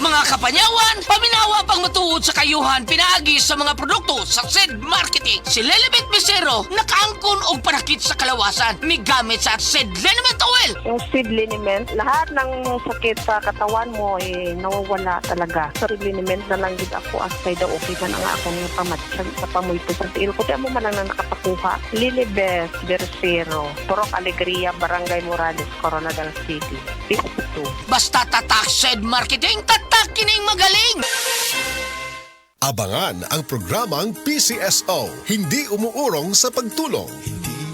Mga kapanyawan, paminawa pang matuod sa kayuhan pinaagi sa mga produkto sa SED Marketing. Si Lilibet Bisero nakaangkon og panakit sa kalawasan migamit sa SED Liniment Oil. Yung seed liniment, lahat ng sakit sa katawan mo nawawala talaga. Sa seed liniment na lang gid ako asay daw okay man ang akong pamatsag sa pamoy po sa tiil ko. Kaya mo man lang na nakapakuha. Lilibet Bisero, Purok Alegria, Barangay Morales, Coronadal City. Piso 2. Basta tatak SED Marketing, tatak kining magaling! Abangan ang programang PCSO, hindi umuurong sa pagtulong.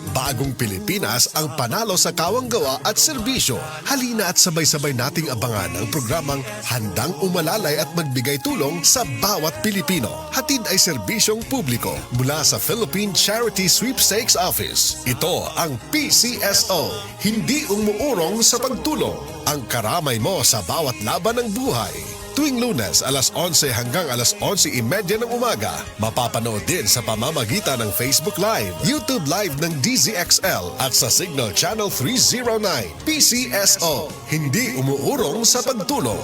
Bagong Pilipinas ang panalo sa kawanggawa at serbisyo. Halina at sabay-sabay nating abangan ang programang handang umalalay at magbigay tulong sa bawat Pilipino. Hatid ay serbisyong publiko mula sa Philippine Charity Sweepstakes Office. Ito ang PCSO, hindi umuurong sa pagtulong. Ang karamay mo sa bawat laban ng buhay. Tuwing Lunes, alas 11 hanggang alas 11:30 ng umaga. Mapapanood din sa pamamagitan ng Facebook Live, YouTube Live ng DZXL at sa Signal Channel 309. PCSO, hindi umuurong sa pagtulong.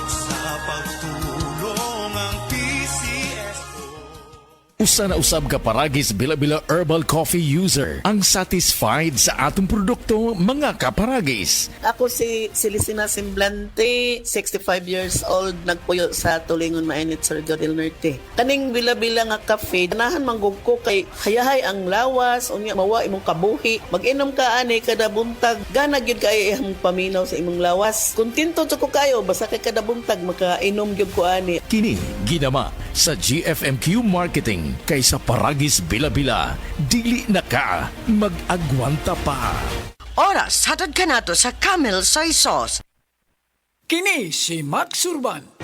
Sa pagtulong ang PCSO. Usa na usab ka paragis Bila-Bila Herbal Coffee user ang satisfied sa atong produkto, mga kaparagis. Ako si Celisina Semblante, 65 years old, nagpuyo sa Tulingon Mainit, Surigao del Norte. Kaning Bila-Bila nga cafe, ganahan manggug ko kay hayahay ang lawas, unya mawa imong kabuhi. Mag-inom ka ani kada buntag, gana gyud kay imong paminaw sa imong lawas. Kontento jud ko kayo basta kay kada buntag makainom gyud ko ani. Kini ginama sa GFMQ Marketing kaysa paragis Bila-Bila. Dili na ka mag-agwanta pa. Oras, hatod ka nato sa Camel Soy Sauce. Kini si Max Urban.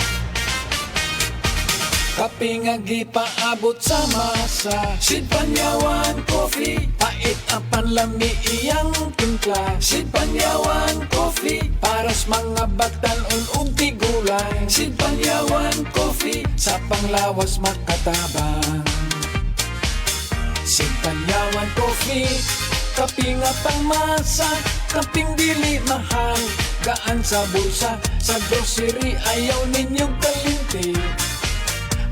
Kape nga gipaabot sa masa, Sid Panyawan Coffee, pait ang panlami iyang timpla. Sid Panyawan Coffee, paras mga batanon ug tigulang. Sid Panyawan Coffee, sa panglawas makatabang. Sid Panyawan Coffee, kaping nga pangmasa, kaping dili mahal, gaan sa bulsa, sa grocery ayaw ninyong kalimti.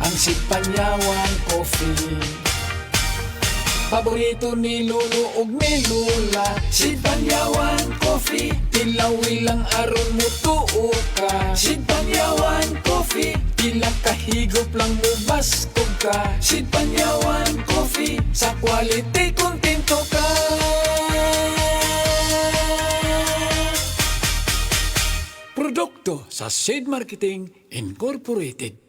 Ang Sid Panyawan Coffee, paborito ni Lolo ug ni Lola. Sid Panyawan Coffee, tilawi lang aron mo tuo ka. Sid Panyawan Coffee, pila kahigop lang mo bastog ka. Sid Panyawan Coffee, sa quality kontento ka. Produkto sa Sid Marketing Incorporated.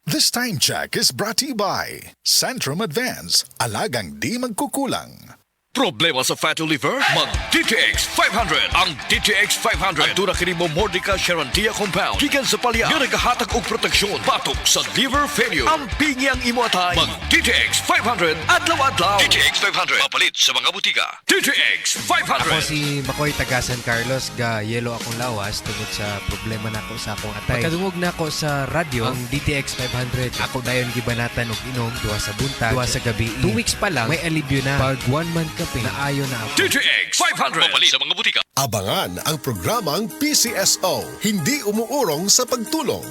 This time check is brought to you by Centrum Advance, alagang di magkukulang. Problema sa fatty liver? Mag-DTX 500. Ang DTX 500 ang dura kini mo Mordica Charantia Compound gikan sa palya nga nagahatag og proteksyon batok sa liver failure. Ang pingyang imo atay. Mag-DTX 500 adlaw-adlaw. DTX 500 mapalit sa mga butika. DTX 500. Ako si Makoy taga San Carlos, ga yelo akong lawas tungod sa problema nako sa akong atay. Pagkadungog nako sa radyo ang DTX 500, ako dayon gibanatan og inom duha sa buntag, duha sa gabi. 2 weeks pa lang may alibyo na. Pag 1 month kape naayo na ako. DTX 500 mapalit sa mga butika. Abangan ang programang PCSO, hindi umuurong sa pagtulong.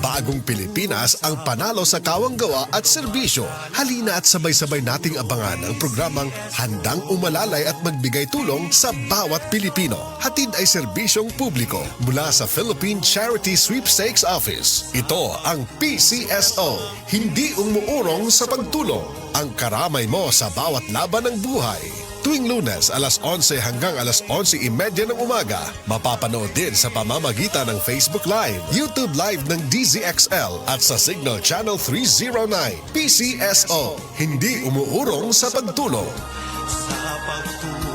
Bagong Pilipinas ang panalo sa kawanggawa at serbisyo. Halina at sabay-sabay nating abangan ang programang handang umalalay at magbigay tulong sa bawat Pilipino. Hatid ay serbisyong publiko mula sa Philippine Charity Sweepstakes Office. Ito ang PCSO, hindi umuurong sa pagtulong. Ang karamay mo sa bawat laban ng buhay. Tuwing Lunes, alas 11 hanggang alas 11:30 ng umaga. Mapapanood din sa pamamagitan ng Facebook Live, YouTube Live ng DZXL at sa Signal Channel 309. PCSO, hindi umuurong sa pagtulong. Sa pagtulong